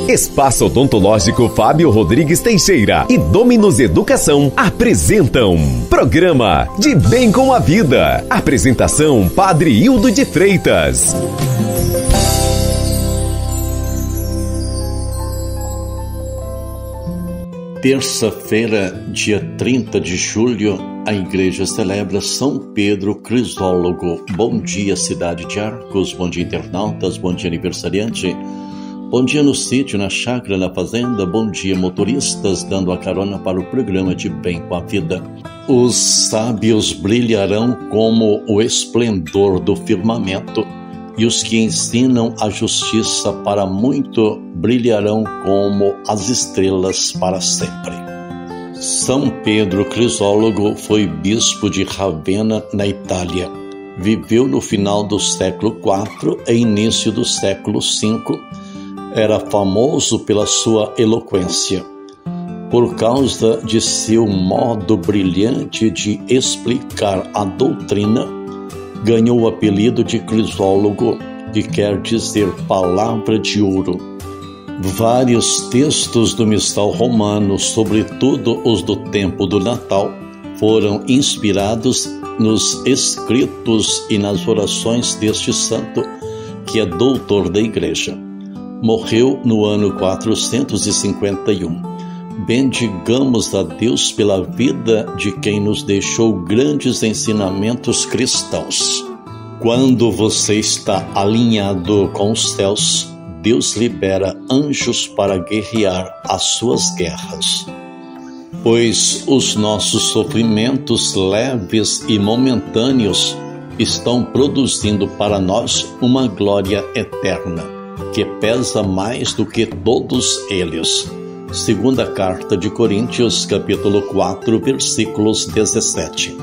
Espaço Odontológico Fábio Rodrigues Teixeira e Dominus Educação apresentam Programa De Bem com a Vida. Apresentação Padre Hildo de Freitas. Terça-feira, dia 30 de julho, a igreja celebra São Pedro Crisólogo. Bom dia, cidade de Arcos, bom dia, internautas, bom dia, aniversariante. Bom dia no sítio, na chácara, na fazenda, bom dia, motoristas, dando a carona para o programa De Bem com a Vida. Os sábios brilharão como o esplendor do firmamento, e os que ensinam a justiça para muito brilharão como as estrelas para sempre. São Pedro Crisólogo foi bispo de Ravenna, na Itália. Viveu no final do século IV e início do século V. Era famoso pela sua eloquência. Por causa de seu modo brilhante de explicar a doutrina, ganhou o apelido de Crisólogo, que quer dizer palavra de ouro. Vários textos do Missal Romano, sobretudo os do tempo do Natal, foram inspirados nos escritos e nas orações deste santo, que é doutor da Igreja. Morreu no ano 451. Bendigamos a Deus pela vida de quem nos deixou grandes ensinamentos cristãos. Quando você está alinhado com os céus, Deus libera anjos para guerrear as suas guerras. Pois os nossos sofrimentos leves e momentâneos estão produzindo para nós uma glória eterna, que pesa mais do que todos eles. Segunda carta de Coríntios, capítulo 4, versículos 17.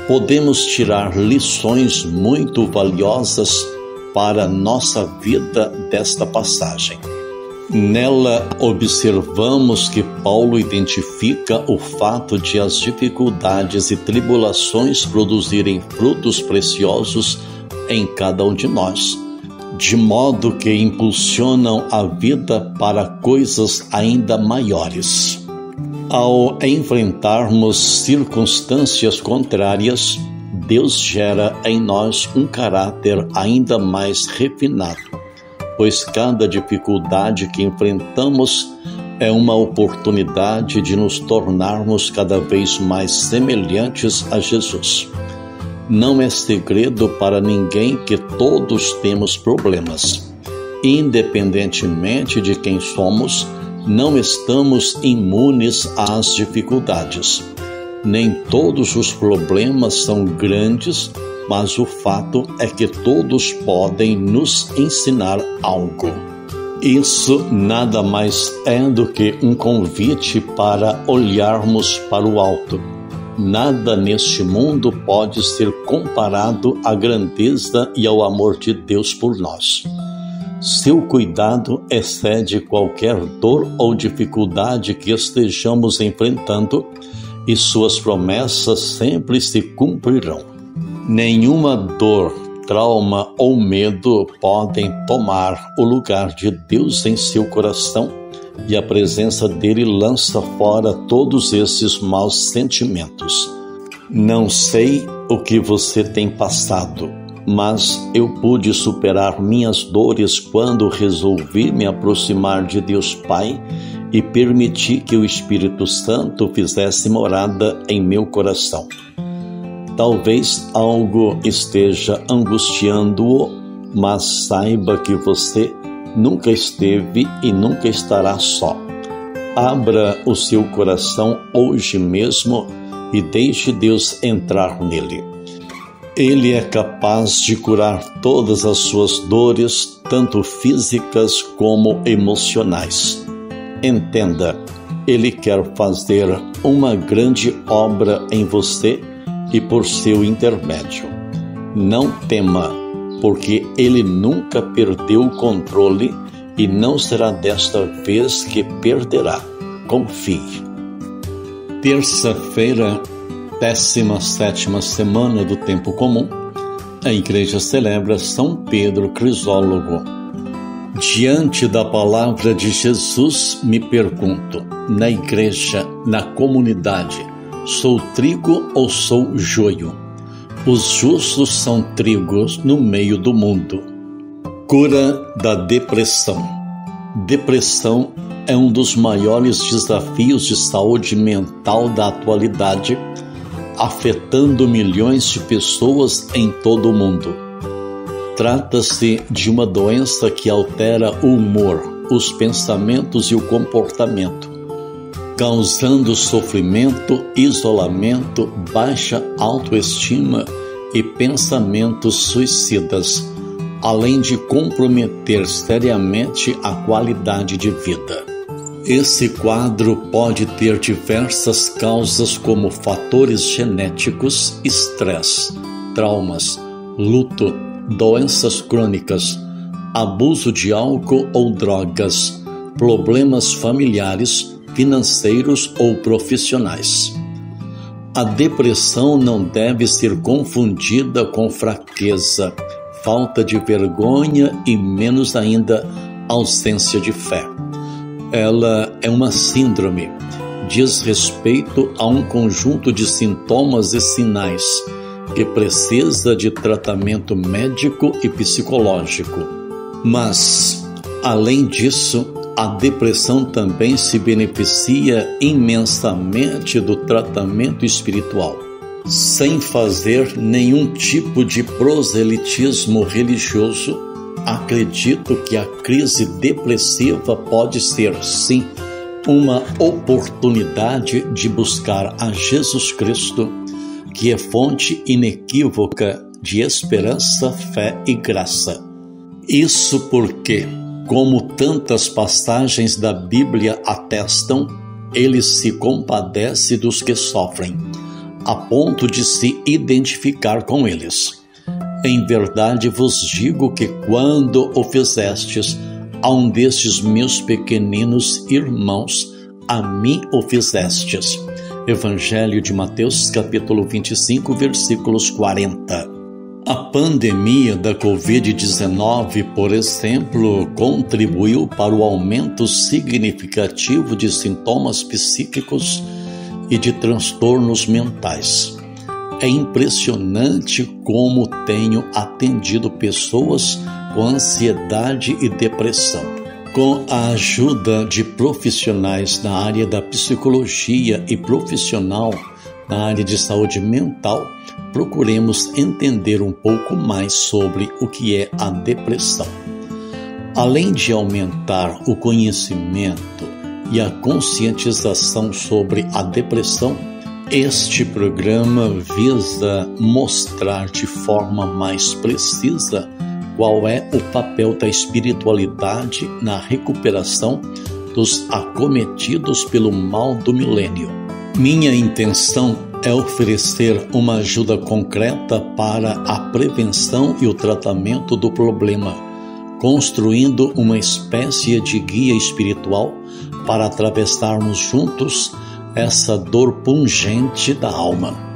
Podemos tirar lições muito valiosas para nossa vida desta passagem. Nela, observamos que Paulo identifica o fato de as dificuldades e tribulações produzirem frutos preciosos em cada um de nós, de modo que impulsionam a vida para coisas ainda maiores. Ao enfrentarmos circunstâncias contrárias, Deus gera em nós um caráter ainda mais refinado, pois cada dificuldade que enfrentamos é uma oportunidade de nos tornarmos cada vez mais semelhantes a Jesus. Não é segredo para ninguém que todos temos problemas. Independentemente de quem somos, não estamos imunes às dificuldades. Nem todos os problemas são grandes, mas o fato é que todos podem nos ensinar algo. Isso nada mais é do que um convite para olharmos para o alto. Nada neste mundo pode ser comparado à grandeza e ao amor de Deus por nós. Seu cuidado excede qualquer dor ou dificuldade que estejamos enfrentando, e suas promessas sempre se cumprirão. Nenhuma dor, trauma ou medo podem tomar o lugar de Deus em seu coração, e a presença dele lança fora todos esses maus sentimentos. Não sei o que você tem passado, mas eu pude superar minhas dores quando resolvi me aproximar de Deus Pai e permiti que o Espírito Santo fizesse morada em meu coração. Talvez algo esteja angustiando-o, mas saiba que você nunca esteve e nunca estará só. Abra o seu coração hoje mesmo e deixe Deus entrar nele. Ele é capaz de curar todas as suas dores, tanto físicas como emocionais. Entenda, Ele quer fazer uma grande obra em você e por seu intermédio. Não tema, porque Ele nunca perdeu o controle e não será desta vez que perderá. Confie. Terça-feira, 17ª semana do Tempo Comum, a Igreja celebra São Pedro Crisólogo. Diante da palavra de Jesus, me pergunto, na igreja, na comunidade, sou trigo ou sou joio? Os justos são trigos no meio do mundo. Cura da depressão. Depressão é um dos maiores desafios de saúde mental da atualidade, afetando milhões de pessoas em todo o mundo. Trata-se de uma doença que altera o humor, os pensamentos e o comportamento, causando sofrimento, isolamento, baixa autoestima e pensamentos suicidas, além de comprometer seriamente a qualidade de vida. Esse quadro pode ter diversas causas como fatores genéticos, estresse, traumas, luto, doenças crônicas, abuso de álcool ou drogas, problemas familiares, financeiros ou profissionais. A depressão não deve ser confundida com fraqueza, falta de vergonha e, menos ainda, ausência de fé. Ela é uma síndrome, diz respeito a um conjunto de sintomas e sinais que precisa de tratamento médico e psicológico. Mas, além disso, a depressão também se beneficia imensamente do tratamento espiritual. Sem fazer nenhum tipo de proselitismo religioso, acredito que a crise depressiva pode ser, sim, uma oportunidade de buscar a Jesus Cristo, que é fonte inequívoca de esperança, fé e graça. Isso porque, como tantas passagens da Bíblia atestam, ele se compadece dos que sofrem, a ponto de se identificar com eles. Em verdade vos digo que quando o fizestes a um destes meus pequeninos irmãos, a mim o fizestes. Evangelho de Mateus, capítulo 25, versículos 40. A pandemia da Covid-19, por exemplo, contribuiu para o aumento significativo de sintomas psíquicos e de transtornos mentais. É impressionante como tenho atendido pessoas com ansiedade e depressão. Com a ajuda de profissionais na área da psicologia e profissional na área de saúde mental, procuremos entender um pouco mais sobre o que é a depressão. Além de aumentar o conhecimento e a conscientização sobre a depressão, este programa visa mostrar de forma mais precisa qual é o papel da espiritualidade na recuperação dos acometidos pelo mal do milênio. Minha intenção é oferecer uma ajuda concreta para a prevenção e o tratamento do problema, construindo uma espécie de guia espiritual para atravessarmos juntos essa dor pungente da alma.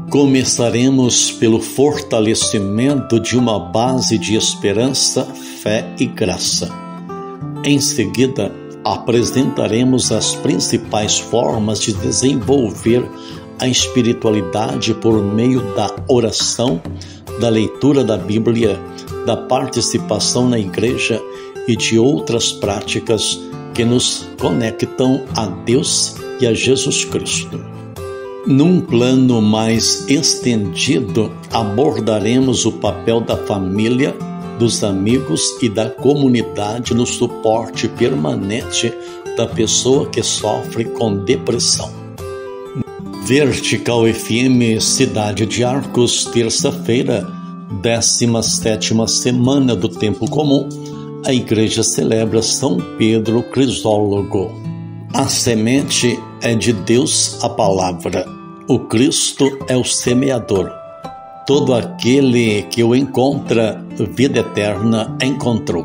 Começaremos pelo fortalecimento de uma base de esperança, fé e graça. Em seguida, apresentaremos as principais formas de desenvolver a espiritualidade por meio da oração, da leitura da Bíblia, da participação na igreja e de outras práticas que nos conectam a Deus e a Jesus Cristo. Num plano mais estendido, abordaremos o papel da família, dos amigos e da comunidade no suporte permanente da pessoa que sofre com depressão. Vertical FM Cidade de Arcos, terça-feira, 17ª semana do Tempo Comum, a igreja celebra São Pedro Crisólogo. A semente é de Deus a palavra. O Cristo é o semeador. Todo aquele que o encontra, vida eterna encontrou.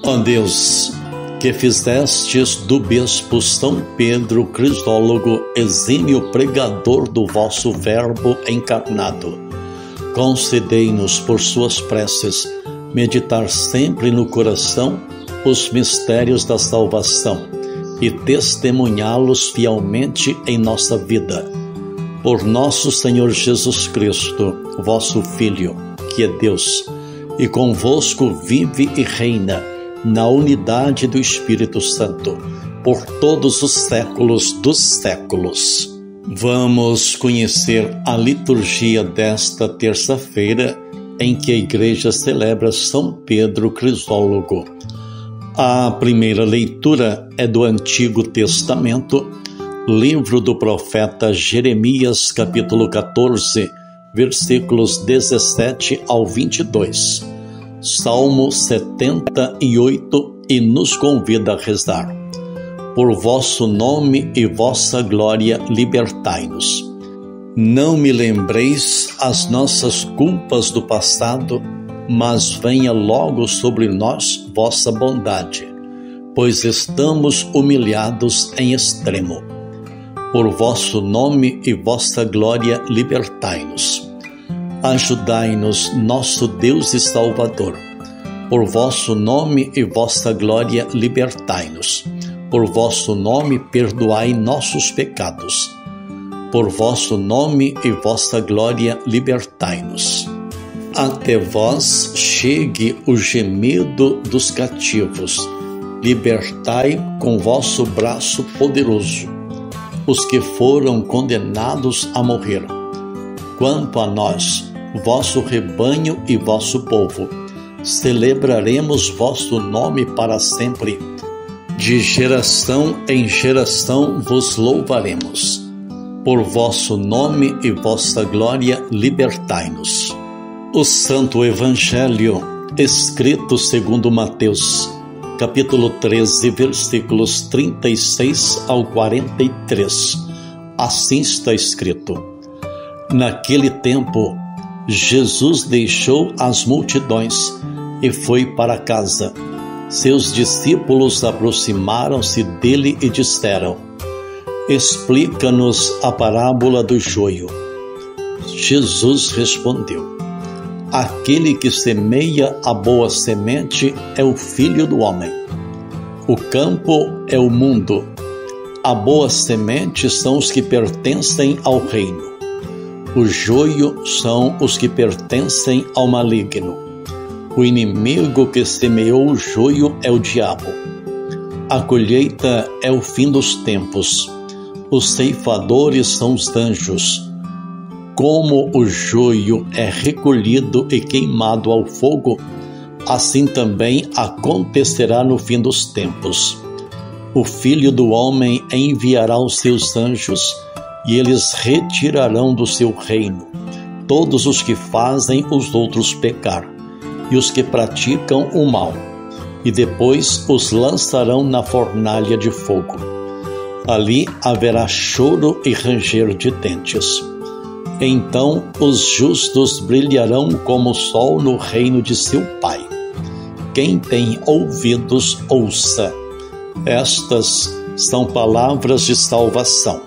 Ó Deus, que fizestes do bispo São Pedro Crisólogo exímio pregador do vosso verbo encarnado, concedei-nos por suas preces meditar sempre no coração os mistérios da salvação e testemunhá-los fielmente em nossa vida. Por nosso Senhor Jesus Cristo, vosso Filho, que é Deus, e convosco vive e reina na unidade do Espírito Santo, por todos os séculos dos séculos. Vamos conhecer a liturgia desta terça-feira, em que a Igreja celebra São Pedro Crisólogo. A primeira leitura é do Antigo Testamento, livro do profeta Jeremias, capítulo 14, versículos 17 ao 22. Salmo 78, e nos convida a rezar. Por vosso nome e vossa glória libertai-nos. Não me lembreis as nossas culpas do passado, mas venha logo sobre nós vossa bondade, pois estamos humilhados em extremo. Por vosso nome e vossa glória libertai-nos. Ajudai-nos, nosso Deus e Salvador. Por vosso nome e vossa glória libertai-nos. Por vosso nome perdoai nossos pecados. Por vosso nome e vossa glória libertai-nos. Até vós chegue o gemido dos cativos. Libertai com vosso braço poderoso os que foram condenados a morrer. Quanto a nós, vosso rebanho e vosso povo, celebraremos vosso nome para sempre. De geração em geração vos louvaremos. Por vosso nome e vossa glória libertai-nos. O Santo Evangelho, escrito segundo Mateus, capítulo 13, versículos 36 ao 43. Assim está escrito: Naquele tempo, Jesus deixou as multidões e foi para casa. Seus discípulos aproximaram-se dele e disseram: Explica-nos a parábola do joio. Jesus respondeu: Aquele que semeia a boa semente é o Filho do Homem. O campo é o mundo. A boa semente são os que pertencem ao reino. O joio são os que pertencem ao maligno. O inimigo que semeou o joio é o diabo. A colheita é o fim dos tempos. Os ceifadores são os anjos. Como o joio é recolhido e queimado ao fogo, assim também acontecerá no fim dos tempos. O Filho do Homem enviará os seus anjos, e eles retirarão do seu reino todos os que fazem os outros pecar, e os que praticam o mal, e depois os lançarão na fornalha de fogo. Ali haverá choro e ranger de dentes. Então os justos brilharão como o sol no reino de seu Pai. Quem tem ouvidos, ouça. Estas são palavras de salvação.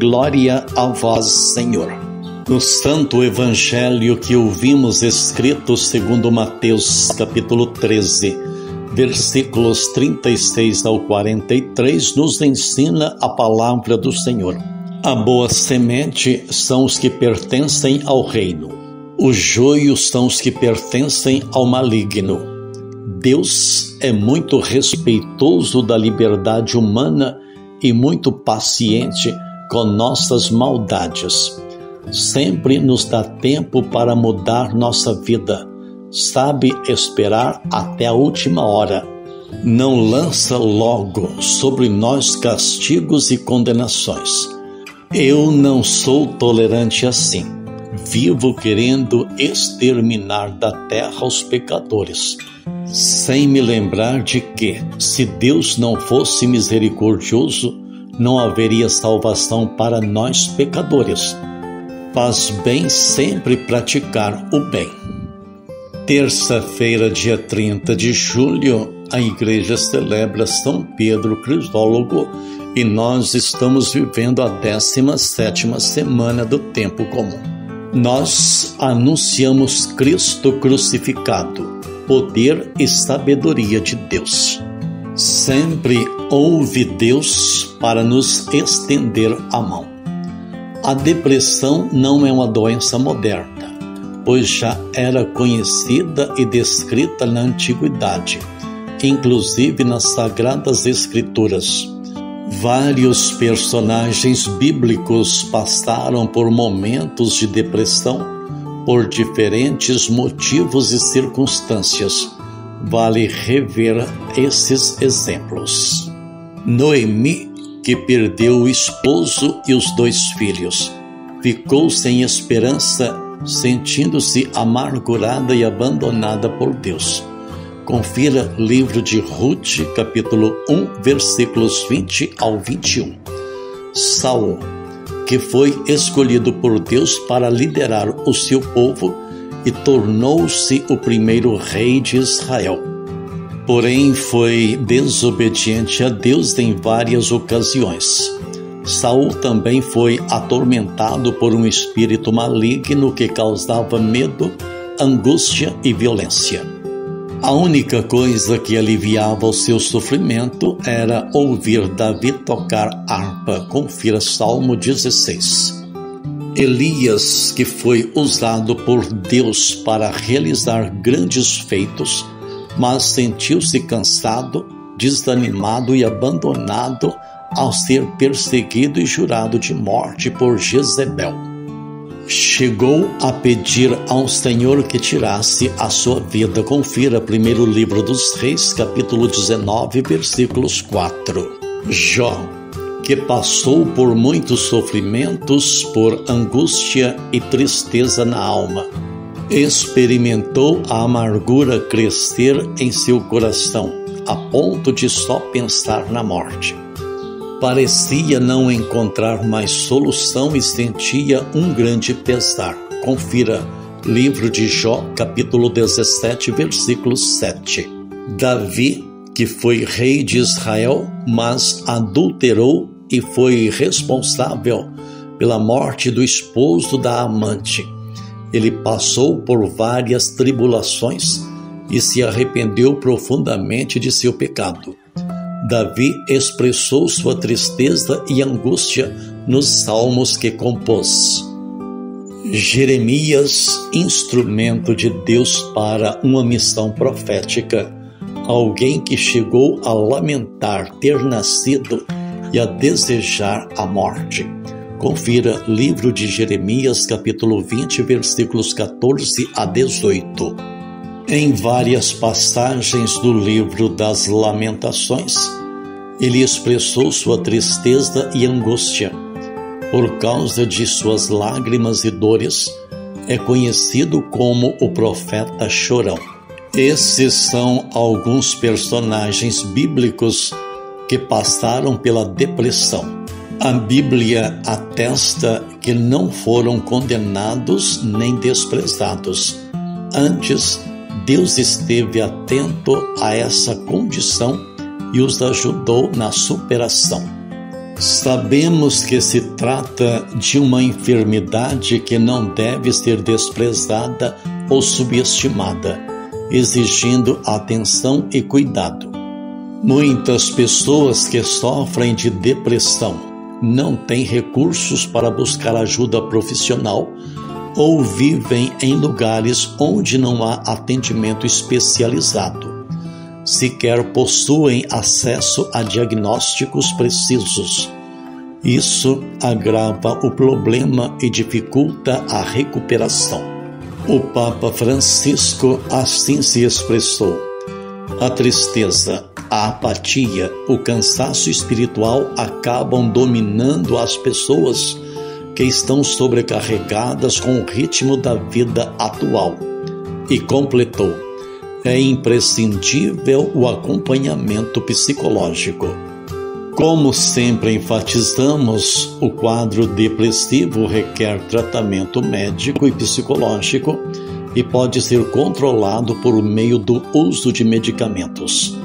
Glória a vós, Senhor. No Santo Evangelho que ouvimos escrito segundo Mateus, capítulo 13, versículos 36 ao 43, nos ensina a palavra do Senhor. A boa semente são os que pertencem ao reino. Os joios são os que pertencem ao maligno. Deus é muito respeitoso da liberdade humana e muito paciente com nossas maldades. Sempre nos dá tempo para mudar nossa vida. Sabe esperar até a última hora. Não lança logo sobre nós castigos e condenações. Eu não sou tolerante assim. Vivo querendo exterminar da terra os pecadores, sem me lembrar de que, se Deus não fosse misericordioso, não haveria salvação para nós pecadores. Faz bem sempre praticar o bem. Terça-feira, dia 30 de julho, a Igreja celebra São Pedro Crisólogo e nós estamos vivendo a 17ª semana do tempo comum. Nós anunciamos Cristo crucificado, poder e sabedoria de Deus. Sempre houve Deus para nos estender a mão. A depressão não é uma doença moderna, pois já era conhecida e descrita na antiguidade, inclusive nas Sagradas Escrituras. Vários personagens bíblicos passaram por momentos de depressão por diferentes motivos e circunstâncias. Vale rever esses exemplos. Noemi, que perdeu o esposo e os 2 filhos, ficou sem esperança, sentindo-se amargurada e abandonada por Deus. Confira livro de Ruth, capítulo 1, versículos 20 ao 21. Saul, que foi escolhido por Deus para liderar o seu povo e tornou-se o primeiro rei de Israel. Porém, foi desobediente a Deus em várias ocasiões. Saul também foi atormentado por um espírito maligno que causava medo, angústia e violência. A única coisa que aliviava o seu sofrimento era ouvir Davi tocar harpa. Confira Salmo 16. Elias, que foi usado por Deus para realizar grandes feitos, mas sentiu-se cansado, desanimado e abandonado ao ser perseguido e jurado de morte por Jezebel. Chegou a pedir ao Senhor que tirasse a sua vida. Confira primeiro livro dos Reis, capítulo 19, versículos 4. Jó, que passou por muitos sofrimentos, por angústia e tristeza na alma, experimentou a amargura crescer em seu coração, a ponto de só pensar na morte. Parecia não encontrar mais solução e sentia um grande pesar. Confira livro de Jó, capítulo 17, versículo 7. Davi, que foi rei de Israel, mas adulterou e foi responsável pela morte do esposo da amante. Ele passou por várias tribulações e se arrependeu profundamente de seu pecado. Davi expressou sua tristeza e angústia nos salmos que compôs. Jeremias, instrumento de Deus para uma missão profética, alguém que chegou a lamentar ter nascido e a desejar a morte. Confira livro de Jeremias, capítulo 20, versículos 14 a 18. Em várias passagens do livro das Lamentações, ele expressou sua tristeza e angústia. Por causa de suas lágrimas e dores, é conhecido como o profeta chorão. Esses são alguns personagens bíblicos que passaram pela depressão. A Bíblia atesta que não foram condenados nem desprezados. Antes, Deus esteve atento a essa condição e os ajudou na superação. Sabemos que se trata de uma enfermidade que não deve ser desprezada ou subestimada, exigindo atenção e cuidado. Muitas pessoas que sofrem de depressão não têm recursos para buscar ajuda profissional ou vivem em lugares onde não há atendimento especializado. Sequer possuem acesso a diagnósticos precisos. Isso agrava o problema e dificulta a recuperação. O Papa Francisco assim se expressou: a tristeza, a apatia, o cansaço espiritual acabam dominando as pessoas que estão sobrecarregadas com o ritmo da vida atual. E completou: é imprescindível o acompanhamento psicológico. Como sempre enfatizamos, o quadro depressivo requer tratamento médico e psicológico e pode ser controlado por meio do uso de medicamentos.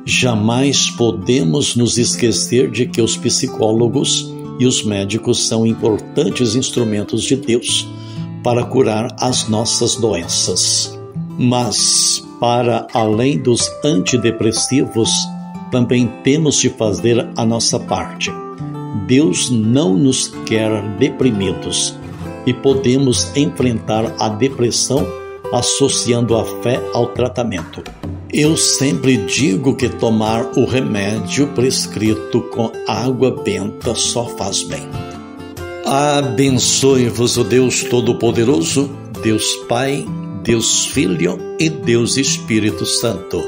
Jamais podemos nos esquecer de que os psicólogos e os médicos são importantes instrumentos de Deus para curar as nossas doenças. Mas para além dos antidepressivos, também temos de fazer a nossa parte. Deus não nos quer deprimidos e podemos enfrentar a depressão associando a fé ao tratamento. Eu sempre digo que tomar o remédio prescrito com água benta só faz bem. Abençoe-vos o Deus Todo-Poderoso, Deus Pai, Deus Filho e Deus Espírito Santo.